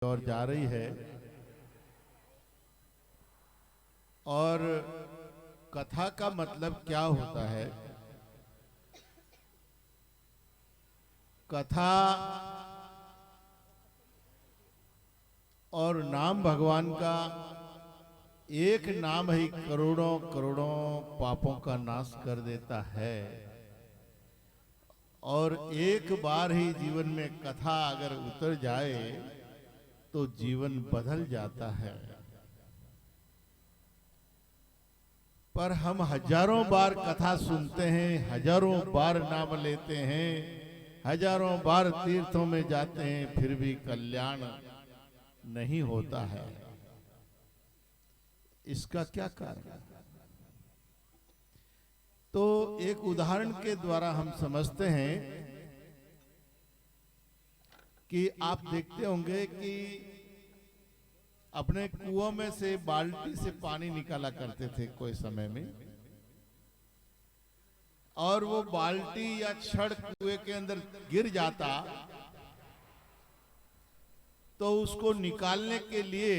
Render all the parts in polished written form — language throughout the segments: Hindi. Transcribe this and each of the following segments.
और जा रही है। और कथा का मतलब क्या होता है? कथा और नाम भगवान का एक नाम ही करोड़ों करोड़ों पापों का नाश कर देता है। और एक बार ही जीवन में कथा अगर उतर जाए तो जीवन बदल जाता है। पर हम हजारों बार कथा सुनते हैं, हजारों बार नाम लेते हैं, हजारों बार तीर्थों में जाते हैं, फिर भी कल्याण नहीं होता है। इसका क्या कारण? तो एक उदाहरण के द्वारा हम समझते हैं कि आप देखते होंगे कि अपने कुओं में से बाल्टी से पानी निकाला करते थे कोई समय में, और वो बाल्टी या छड़ कुएं के अंदर गिर जाता तो उसको निकालने के लिए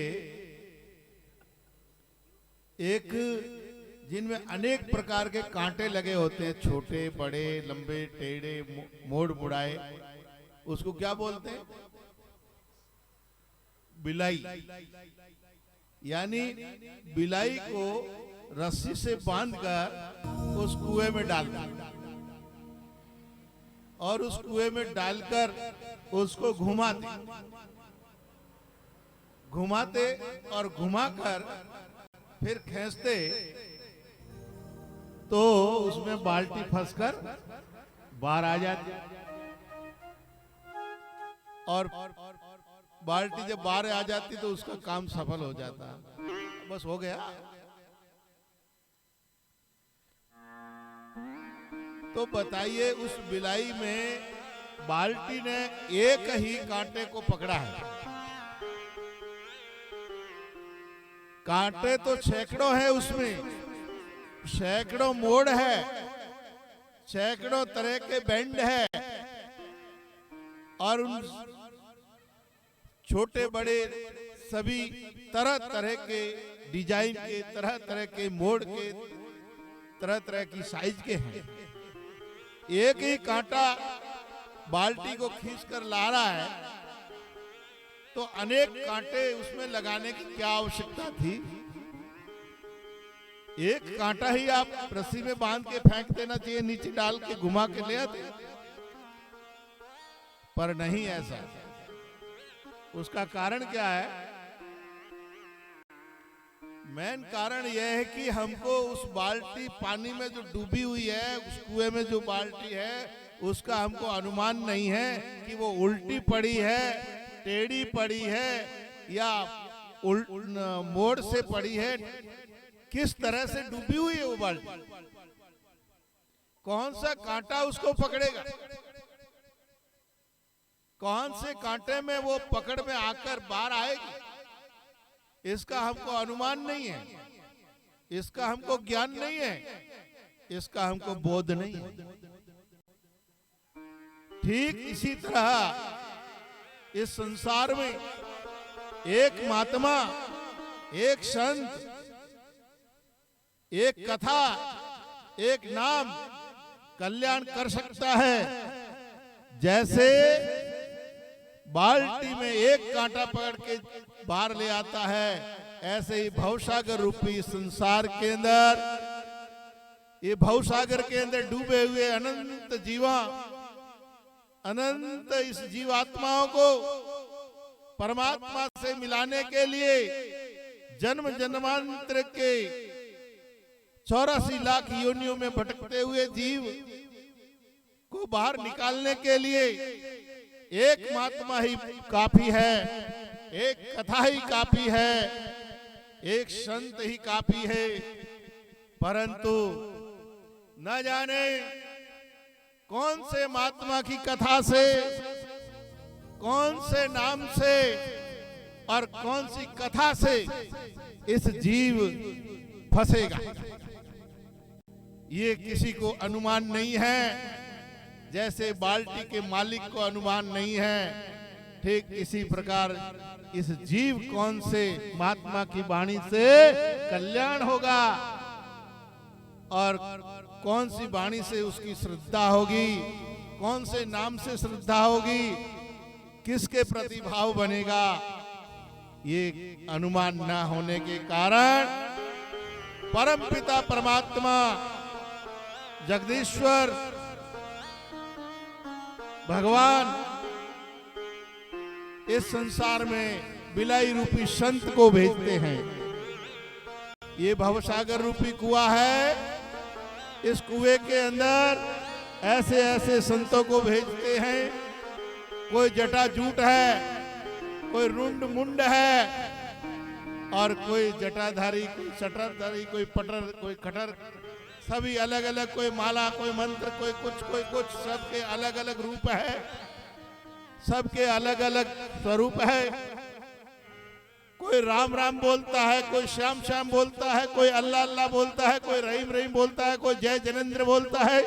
एक जिनमें अनेक प्रकार के कांटे लगे होते हैं, छोटे बड़े लंबे टेढ़े मोड़ मुड़ाए, उसको क्या बोलते हैं? बिलाई। यानी बिलाई को रस्सी से बांधकर उस कुएं में डालना और उस कुएं में डालकर उसको घुमाते और घुमाकर फिर खींचते तो उसमें बाल्टी फंसकर बाहर आ जाती। और बाल्टी जब बाहर आ जाती तो उसका काम सफल हो जाता, बस हो गया। तो बताइए, उस बिलाई में बाल्टी ने एक ही कांटे को पकड़ा है। कांटे तो सैकड़ों है, उसमें सैकड़ों मोड़ है, सैकड़ों तरह के बेंड है, और उन छोटे बड़े सभी तरह तरह के डिजाइन के, तरह तरह के मोड़ के, तरह तरह की साइज के हैं। एक ही कांटा बाल्टी को खींचकर ला रहा है, तो अनेक कांटे उसमें लगाने की क्या आवश्यकता थी? एक कांटा ही आप रस्सी में बांध के फेंक देना चाहिए, नीचे डाल के घुमा के ले आते। पर नहीं ऐसा। उसका कारण क्या है? मेन कारण यह है कि हमको उस बाल्टी पानी में जो डूबी हुई है, उस कुएं में जो बाल्टी है, उसका हमको अनुमान नहीं है कि वो उल्टी पड़ी है, टेढ़ी पड़ी है, या मोड़ से पड़ी है। किस तरह से डूबी हुई है वो बाल्टी? कौन सा कांटा उसको पकड़ेगा? कौन से कांटे में वो पकड़ में आकर बाहर आएगी? इसका हमको अनुमान नहीं है, इसका हमको ज्ञान नहीं है, इसका हमको बोध नहीं है। ठीक इसी तरह इस संसार में एक महात्मा, एक संत, एक कथा, एक नाम कल्याण कर सकता है। जैसे बाल्टी में एक कांटा पकड़ के बाहर ले आता है, ऐसे ही भवसागर रूपी संसार के अंदर, ये भवसागर के अंदर डूबे हुए अनंत जीवा, अनंत इस जीवात्माओं को परमात्मा से मिलाने के लिए जन्म जन्मांतर के 84 लाख योनियों में भटकते हुए जीव को बाहर निकालने के लिए एक महात्मा ही काफी है, एक कथा ही काफी है, एक संत ही काफी है। परंतु न जाने कौन से महात्मा की कथा से, कौन से नाम से और कौन सी कथा से इस जीव फंसेगा, ये किसी को अनुमान नहीं है। जैसे बाल्टी के मालिक को अनुमान नहीं है, ठीक इसी प्रकार इस जीव कौन से महात्मा की वाणी से कल्याण होगा और कौन सी वाणी से उसकी श्रद्धा होगी, कौन से नाम से श्रद्धा होगी, किसके प्रति भाव बनेगा, ये अनुमान न होने के कारण परमपिता परमात्मा जगदीश्वर भगवान इस संसार में बिलाई रूपी संत को भेजते हैं। ये भवसागर रूपी कुआं है, इस कुएं के अंदर ऐसे ऐसे संतों को भेजते हैं। कोई जटाजूट है, कोई रुंड मुंड है, और कोई जटाधारी, कोई सटरधारी, कोई पटर, कोई कटर, सभी अलग अलग, कोई माला, कोई मंत्र, कोई कुछ, सबके अलग अलग रूप है, सबके अलग अलग स्वरूप है। कोई राम राम बोलता है, कोई श्याम श्याम बोलता है, कोई अल्लाह अल्लाह बोलता है, कोई रहीम रहीम बोलता है, कोई जय जनेन्द्र बोलता है,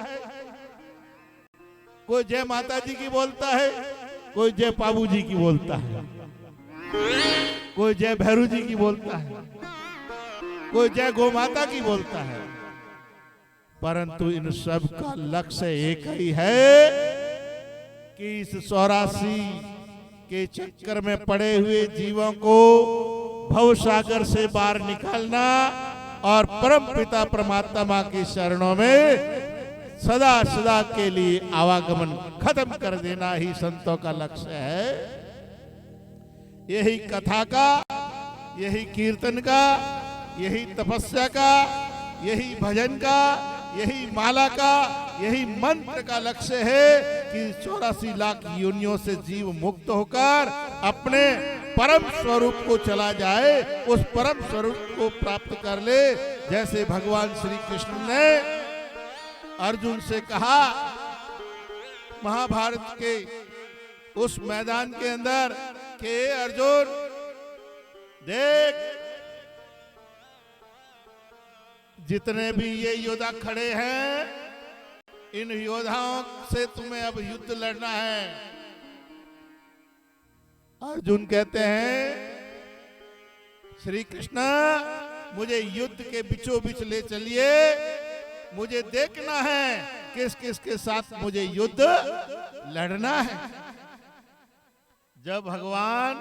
कोई जय माता जी की बोलता है, कोई जय पाबू जी की बोलता है, कोई जय भैरू जी की बोलता है, कोई जय गौ माता की बोलता है। परंतु इन सब का लक्ष्य एक ही है कि इस 84 के चक्कर में पड़े हुए जीवों को भवसागर से बाहर निकालना और परम पिता परमात्मा की शरणों में सदा सदा के लिए आवागमन खत्म कर देना ही संतों का लक्ष्य है। यही कथा का, यही कीर्तन का, यही तपस्या का, यही भजन का, यही माला का, यही मंत्र का लक्ष्य है कि 84 लाख योनियों से जीव मुक्त होकर अपने परम स्वरूप को चला जाए, उस परम स्वरूप को प्राप्त कर ले। जैसे भगवान श्री कृष्ण ने अर्जुन से कहा महाभारत के उस मैदान के अंदर कि अर्जुन देख, जितने भी ये योद्धा खड़े हैं, इन योद्धाओं से तुम्हें अब युद्ध लड़ना है। अर्जुन कहते हैं श्री कृष्ण मुझे युद्ध के बीचों बीच ले चलिए, मुझे देखना है किस किस के साथ मुझे युद्ध लड़ना है। जब भगवान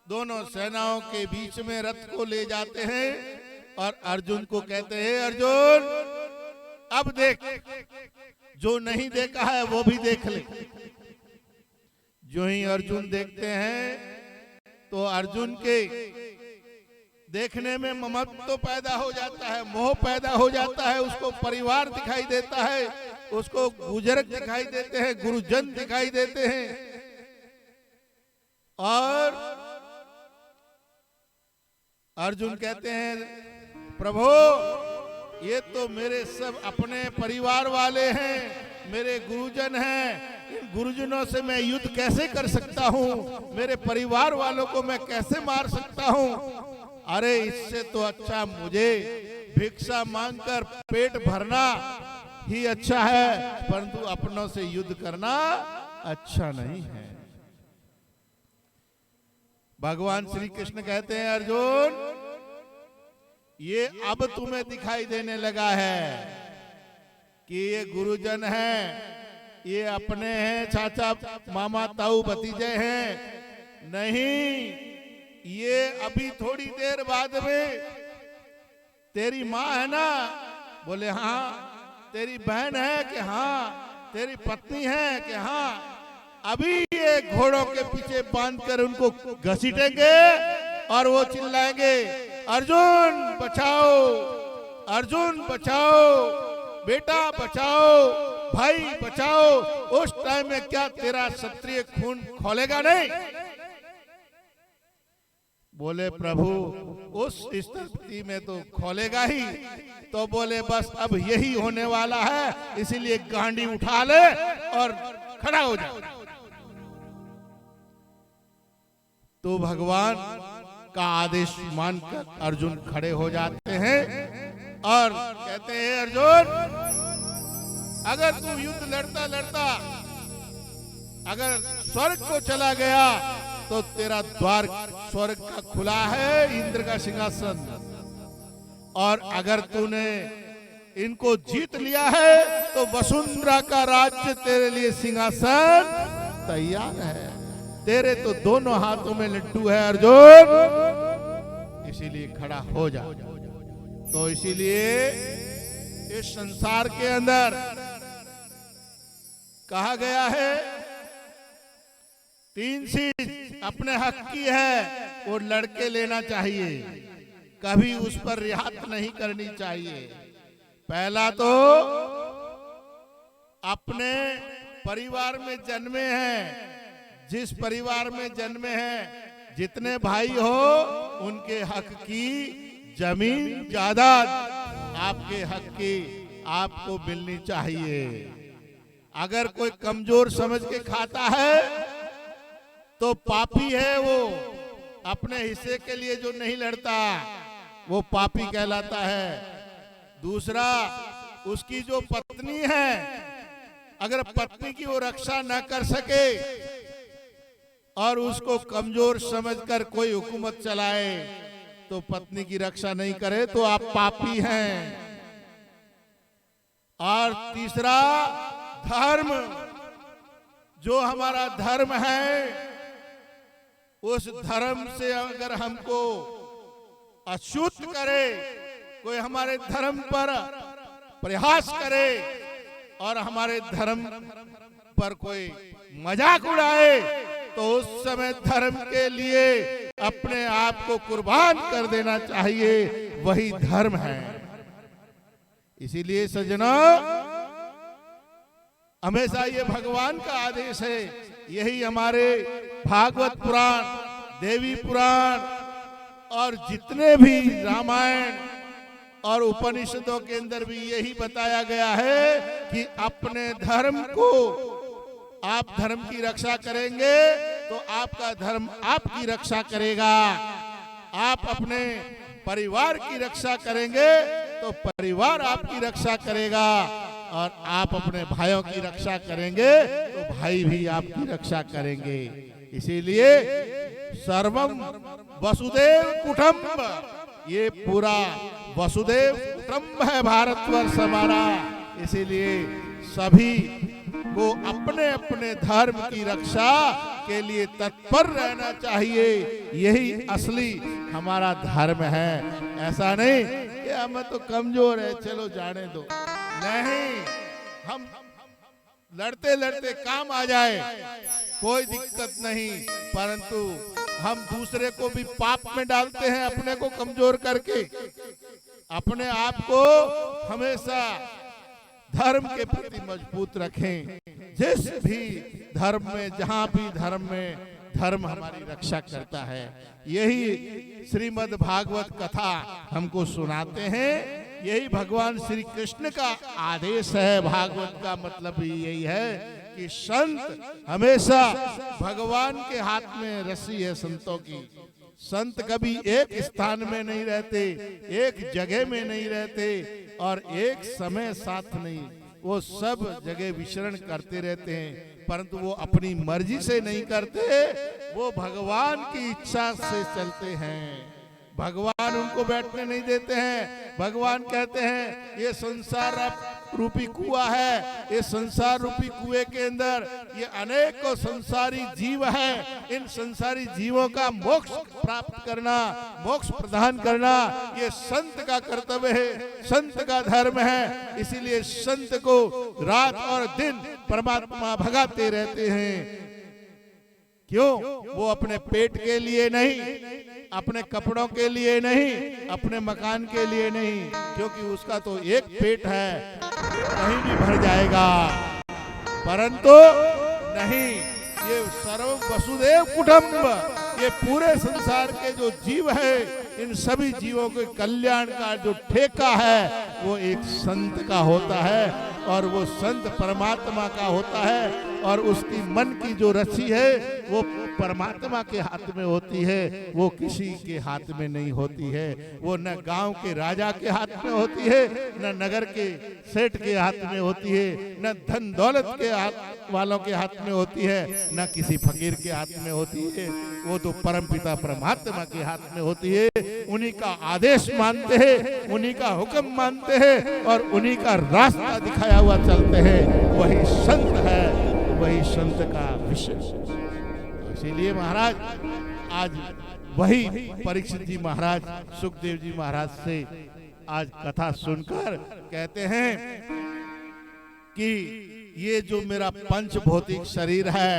दोनों सेनाओं के बीच में रथ को ले जाते हैं और अर्जुन को कहते हैं अर्जुन अब देख, जो नहीं देखा है वो भी देख ले। जो ही अर्जुन देखते हैं तो अर्जुन के देखने में ममत्व तो पैदा हो जाता है, मोह पैदा हो जाता है, उसको परिवार दिखाई देता है, उसको बुजुर्ग दिखाई देते हैं, गुरुजन दिखाई देते हैं। और अर्जुन कहते हैं प्रभु ये तो मेरे सब अपने परिवार वाले हैं, मेरे गुरुजन हैं, इन गुरुजनों से मैं युद्ध कैसे कर सकता हूँ, मेरे परिवार वालों को मैं कैसे मार सकता हूँ। अरे इससे तो अच्छा मुझे भिक्षा मांगकर पेट भरना ही अच्छा है, परंतु अपनों से युद्ध करना अच्छा नहीं है। भगवान श्री कृष्ण कहते हैं अर्जुन ये अब तुम्हें दिखाई देने लगा है कि ये गुरुजन हैं, ये अपने हैं, चाचा मामा ताऊ भतीजे हैं। नहीं, ये अभी थोड़ी देर बाद में तेरी माँ है ना, बोले हाँ, तेरी बहन है कि हाँ, तेरी पत्नी है कि हाँ, अभी ये घोड़ों के पीछे बांधकर उनको घसीटेंगे और वो चिल्लाएंगे अर्जुन बचाओ, अर्जुन बचाओ, बेटा बचाओ, भाई बचाओ। उस टाइम में क्या तेरा क्षत्रिय खून खोलेगा नहीं? बोले प्रभु उस स्थिति में तो खोलेगा ही। तो बोले बस अब यही होने वाला है, इसीलिए गांडी उठा ले और खड़ा हो जा। तो भगवान का आदेश मानकर अर्जुन खड़े हो जाते हैं और कहते हैं अर्जुन अगर तू युद्ध लड़ता लड़ता अगर स्वर्ग को चला गया तो तेरा द्वार स्वर्ग का खुला है, इंद्र का सिंहासन। और अगर तूने इनको जीत लिया है तो वसुंधरा का राज्य तेरे लिए सिंहासन तैयार है। तेरे तो दोनों हाथों में लड्डू है अर्जुन, इसीलिए खड़ा हो जा। तो इसीलिए इस संसार के अंदर कहा गया है 3 चीज अपने हक की है वो लड़के लेना चाहिए, कभी उस पर रियायत नहीं करनी चाहिए। पहला तो अपने परिवार में जन्मे हैं, जिस परिवार में जन्मे हैं, जितने भाई हो उनके हक की जमीन जायदाद आपके हक की आपको मिलनी चाहिए। अगर कोई कमजोर समझ के खाता है तो पापी है वो, अपने हिस्से के लिए जो नहीं लड़ता वो पापी कहलाता है। दूसरा, उसकी जो पत्नी है, अगर पत्नी की वो रक्षा न कर सके और उसको कमजोर समझकर कोई हुकूमत चलाए तो पत्नी की रक्षा नहीं करे तो आप पापी हैं। और तीसरा, धर्म, जो हमारा धर्म है उस धर्म से अगर हमको अच्युत करे, कोई हमारे धर्म पर प्रयास करे और हमारे धर्म पर कोई मजाक उड़ाए तो उस समय धर्म के लिए अपने आप को कुर्बान कर देना चाहिए, वही धर्म है। इसीलिए सज्जनों, हमेशा ये भगवान का आदेश है, यही हमारे भागवत पुराण, देवी पुराण और जितने भी रामायण और उपनिषदों के अंदर भी यही बताया गया है कि अपने धर्म को आप धर्म की रक्षा करेंगे तो आपका धर्म आपकी रक्षा करेगा। आप अपने परिवार की रक्षा करेंगे तो परिवार आपकी रक्षा करेगा, और आप अपने भाइयों की रक्षा करेंगे तो भाई भी आपकी रक्षा करेंगे। इसीलिए सर्वम वसुदेव कुटुंब, ये पूरा वसुदेव कुटुंब है भारतवर्ष हमारा। इसीलिए सभी को अपने अपने धर्म की रक्षा के लिए तत्पर रहना चाहिए, यही असली हमारा धर्म है। ऐसा नहीं कि हम तो कमजोर है चलो जाने दो, नहीं, हम लड़ते लड़ते काम आ जाए कोई दिक्कत नहीं, परंतु हम दूसरे को भी पाप में डालते हैं अपने को कमजोर करके। अपने आप को हमेशा धर्म के प्रति मजबूत रखें। जिस भी धर्म में, जहां भी धर्म में, धर्म हमारी रक्षा करता है। यही श्रीमद् भागवत कथा हमको सुनाते हैं, यही भगवान श्री कृष्ण का आदेश है। भागवत का मतलब भी यही है कि संत हमेशा भगवान के हाथ में रस्सी है संतों की। संत कभी एक स्थान में नहीं रहते, एक जगह में नहीं रहते और एक समय साथ नहीं, वो सब जगह विचरण करते रहते हैं, परंतु वो अपनी मर्जी से नहीं करते, वो भगवान की इच्छा से चलते हैं। भगवान उनको बैठने नहीं देते हैं। भगवान कहते हैं ये संसार रूपी कुआं है, ये संसार रूपी कुएं के अंदर ये अनेकों संसारी जीव हैं। इन संसारी जीवों का मोक्ष प्राप्त करना, मोक्ष प्रदान करना ये संत का कर्तव्य है, संत का धर्म है। इसीलिए संत को रात और दिन परमात्मा भगाते रहते हैं। क्यों? वो अपने पेट के लिए नहीं, अपने कपड़ों के लिए नहीं, अपने मकान के लिए नहीं, क्योंकि उसका तो एक पेट है, कहीं भी भर जाएगा। परंतु नहीं, ये सर्व वसुदेव कुटुंब, ये पूरे संसार के जो जीव है, इन सभी जीवों के कल्याण का जो ठेका है वो एक संत का होता है, और वो संत परमात्मा का होता है। और उसकी मन की जो रस्सी है वो परमात्मा के हाथ में होती है, वो किसी के हाथ में नहीं होती है। वो न गांव के राजा के हाथ में होती है, न नगर के सेठ के हाथ में होती है, न धन दौलत के हाथ वालों के हाथ में होती है, न किसी फकीर के हाथ में होती है। वो तो परमपिता परमात्मा के हाथ में होती है। उन्हीं का आदेश मानते हैं, उन्हीं का हुक्म मानते हैं और उन्हीं का रास्ता दिखाया हुआ चलते हैं। वही संत है, वही संत का विशेष। इसीलिए महाराज आज वही परीक्षित जी महाराज सुखदेव जी महाराज से आज कथा सुनकर कहते हैं कि ये जो मेरा पंच भौतिक शरीर है,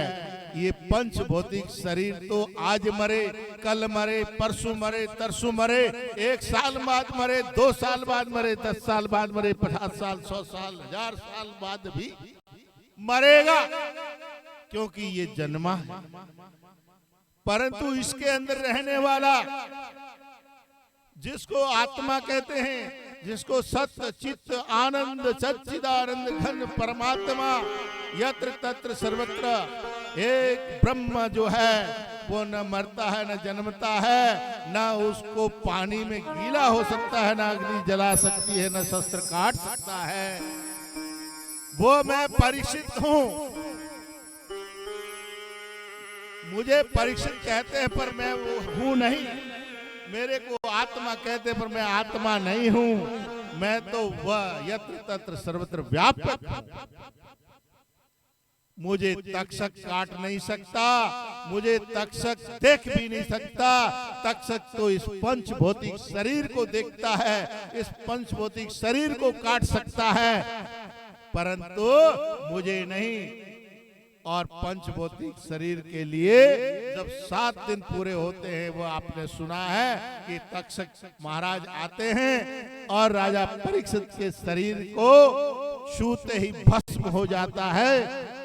ये पंच भौतिक शरीर तो आज मरे, कल मरे, परसों मरे, तरसों मरे, 1 साल बाद मरे, 2 साल बाद मरे, 10 साल बाद मरे, 50 साल, 100 साल, 1000 साल बाद भी मरेगा, क्योंकि ये जन्मा है। परंतु इसके अंदर रहने वाला जिसको आत्मा कहते हैं, जिसको सत्य चित्त आनंद सच्चिदानंद घन परमात्मा यत्र तत्र सर्वत्र एक ब्रह्म जो है वो न मरता है, न जन्मता है, न उसको पानी में गीला हो सकता है, न अग्नि जला सकती है, न शस्त्र काट सकता है। वो मैं परीक्षित हूं। मुझे परीक्षित कहते हैं पर मैं वो हूं नहीं। मेरे को आत्मा कहते पर मैं आत्मा नहीं हूं। मैं तो वह यत्र तत्र सर्वत्र व्यापक हूं। मुझे तक्षक काट नहीं सकता, मुझे तक्षक देख भी नहीं सकता। तक्षक तो इस पंच भौतिक शरीर को देखता है, इस पंच भौतिक शरीर को काट सकता है, परंतु मुझे नहीं। और पंचभौतिक शरीर के लिए जब 7 दिन पूरे होते हैं, वो आपने सुना है कि तक्षक महाराज आते हैं और राजा परीक्षित के शरीर को छूते ही भस्म हो जाता है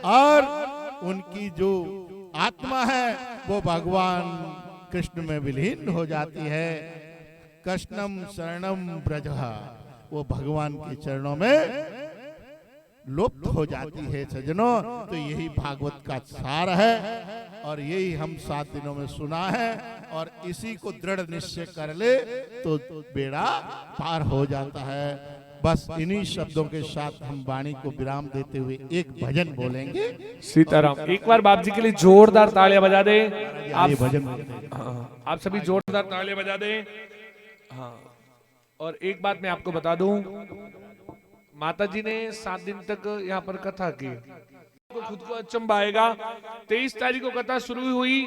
और उनकी जो आत्मा है वो भगवान कृष्ण में विलीन हो जाती है। कृष्णम शरणम ब्रजः, वो भगवान के चरणों में लुप्त हो जाती है। सज्जनों, तो यही भागवत का सार है और यही हम 7 दिनों में सुना है और इसी को दृढ़ निश्चय कर ले तो बेड़ा पार हो जाता है। बस इन्हीं शब्दों के साथ हम वाणी को विराम देते हुए एक भजन बोलेंगे। सीताराम। एक बार बाप जी के लिए जोरदार तालियां बजा दे। आप सभी जोरदार तालियां बजा दे। हाँ, और एक बात मैं आपको बता दूं, माता जी ने 7 दिन तक यहाँ पर कथा की। खुद को अचंभा आएगा। 23 तारीख को कथा शुरू हुई।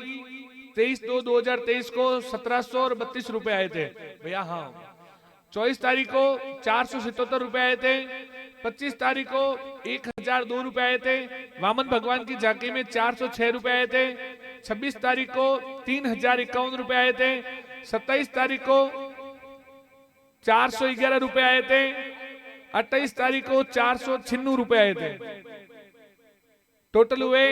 23/2/2023 को 1732 रुपए आए थे भैया। हाँ, 24 तारीख को 477 रुपए आए थे। 25 तारीख को 1002 रुपए आए थे। वामन भगवान की झांकी में 406 रुपए आए थे। 26 तारीख को 3051 रुपए आए थे। 27 तारीख को 411 रुपए आए थे। 28 तारीख को 496 रुपए आए थे। टोटल हुए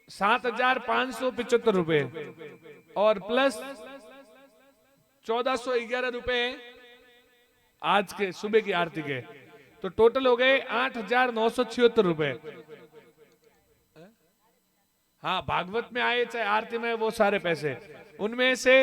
7575 रुपए और प्लस 1411 रुपए आज के सुबह की आरती के, तो टोटल हो गए 8976 रुपए। हाँ, भागवत में आए चाहे आरती में, वो सारे पैसे, उनमें से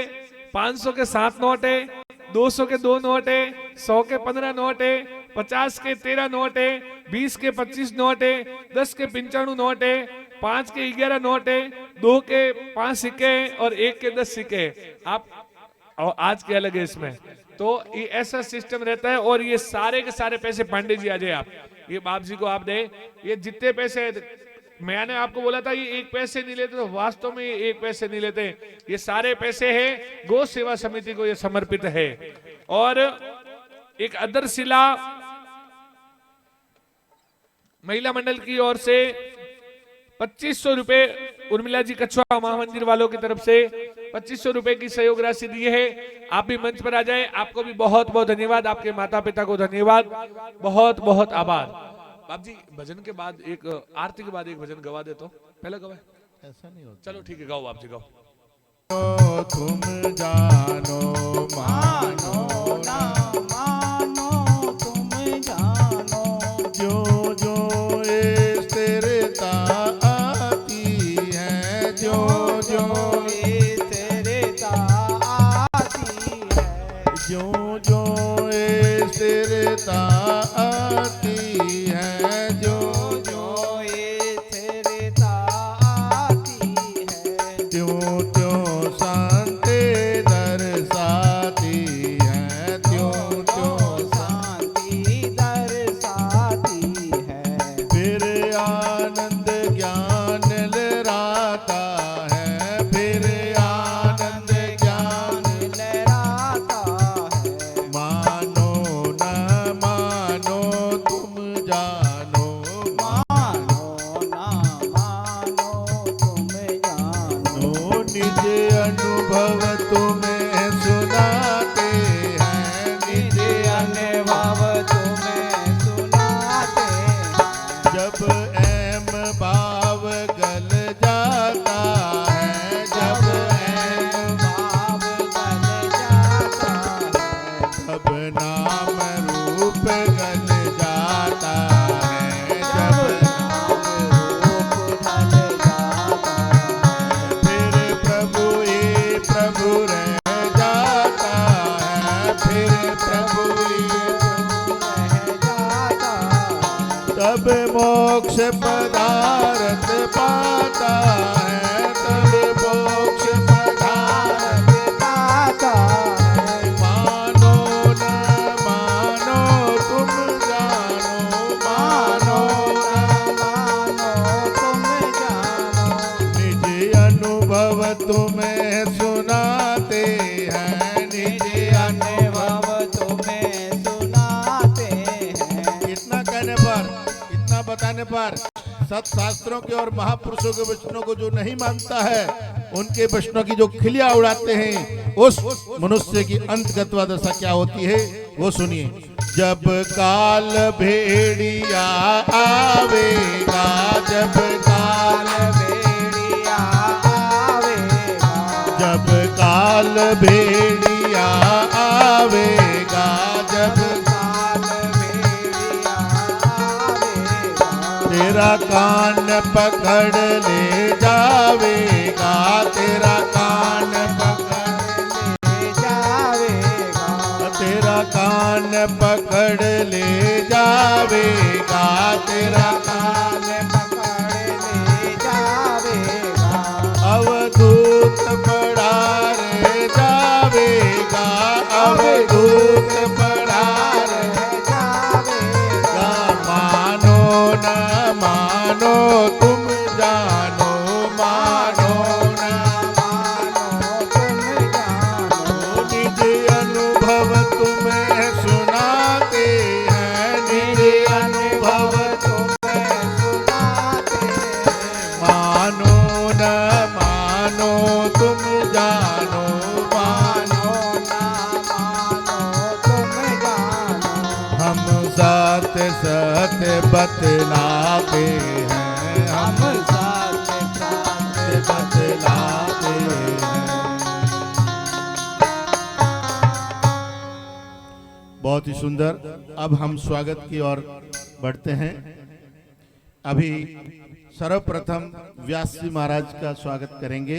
500 के 7 नोट है, 200 के 2 नोट है, 100 के 15 नोट है, 50 के 13 नोट है, 20 के 25 नोट है, 10 के 95 नोट है, 5 के 11 नोट है, 2 के 5 सिक्के और 1 के 10 सिक्के। आप और आज के अलग है इसमें, तो ये ऐसा सिस्टम रहता है। और ये सारे के सारे पैसे पांडे जी आ जाए, आप ये बाप जी को आप दे। ये जितने पैसे मैंने आपको बोला था, ये 1 पैसे नहीं लेते, तो वास्तव में ये 1 पैसे नहीं लेते। ये सारे पैसे हैं गौ सेवा समिति को ये समर्पित है। और एक अदरशिला महिला मंडल की ओर से 2500 रुपए उर्मिला जी कछुआ महामंदिर वालों की तरफ से 2500 रुपए की सहयोग राशि दी है। आप भी मंच पर आ जाए। आपको भी बहुत बहुत धन्यवाद, आपके माता पिता को धन्यवाद, बहुत बहुत आभार। बाप जी, भजन के बाद एक आरती के बाद एक भजन गवा दे, तो पहले गवाए, ऐसा नहीं होता। चलो ठीक है, गाओ बाप जी, गाओ। तुम जानो मानो ना मानो तुम जानो, जो जो इस तेरे स्थिरता आती है, जो जो स्थिरता आती है, त्यों त्यों शांति दर्शाती है, त्यों त्यों शांति दर्शाती है। फिर आनंद ज्ञान लहराता है, फिर आनंद ज्ञान लहराता है। मानो न मानो तुम जानो, मानो ना मानो तुम जानो, निज अनुभव तुम्हें सुनाते हैं, निज अनुभव तुम्हें सुनाते हैं। जब एम भाव गल जाता है, जब एम भाव गल जाता है, तब नाम रूप गल जाता है, जब रूप ढल जाता है। फिर प्रभु ही प्रभु रह जाता है, फिर प्रभु ही रह जाता है। तब मोक्ष पदार्थ पाता है, तब मोक्ष पदार्थ पाता है। मानो न मानो तुम जानो, मानो न मानो तुम जानो, निज अनुभव तुम्हें सुनाते हैं, निज अनुभव। अनुभव तुम्हें सुनाते हैं। इतना कहने पर, इतना बताने पर सत्शास्त्रों के और महापुरुषों के वचनों को जो नहीं मानता है, उनके वचनों की जो खिलियां उड़ाते हैं, उस मनुष्य की अंतगत्वा दशा क्या होती है वो सुनिए। जब काल भेड़िया आवेगा, जब काल भेड़िया आवेगा, जब काल भेड़िया आवेगा, जब काल भेड़िया आवेगा, तेरा कान पकड़ ले जावेगा, तेरा कान पकड़, ले जावेगा, तेरा कान पकड़ ले जावेगा, तेरा कान पकड़ ले जावेगा, अवधूत पड़ा रे जावेगा, अवधूत पड़ा रे जावेगा। मानो न मानो तुम जानो, मानो न मानो तुम जानो, निज अनुभव तुम्हें सुनाते हैं, निज अनुभव तुम्हें सुनाते हैं। मानो न मानो तुम जानो, मानो ना मानो तुम जानो, हम सत्य सत्य बतलाते हैं, हम हम साथ साथ बतलाते हैं। बहुत ही सुंदर। अब हम स्वागत की ओर बढ़ते हैं। अभी सर्वप्रथम व्यास जी महाराज का स्वागत करेंगे।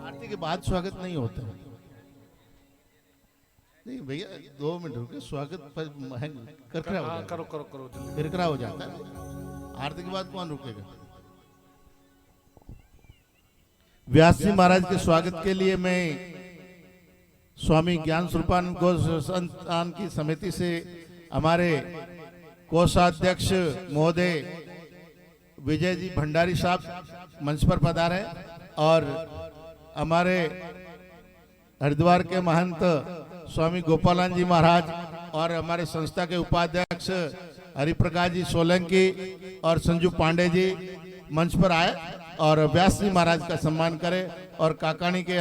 आरती के बाद स्वागत नहीं होता है। नहीं भैया 2 मिनट रुके, स्वागत पर करकरा हो हाँ, जाता करो करो करो जल्दी। है, करकरा हो जाता है। आरती के बाद कौन रुकेगा? व्यास जी महाराज के स्वागत के लिए मैं स्वामी ज्ञान स्वरूपानंद गो संस्थान की समिति से हमारे कोषाध्यक्ष महोदय विजय जी भंडारी साहब मंच पर पधारे और हमारे हरिद्वार के महंत स्वामी गोपालानंद जी महाराज और हमारे संस्था के उपाध्यक्ष हरिप्रकाश जी सोलंकी और संजू पांडे जी मंच पर आए और व्यास जी महाराज का सम्मान करें और काकानी के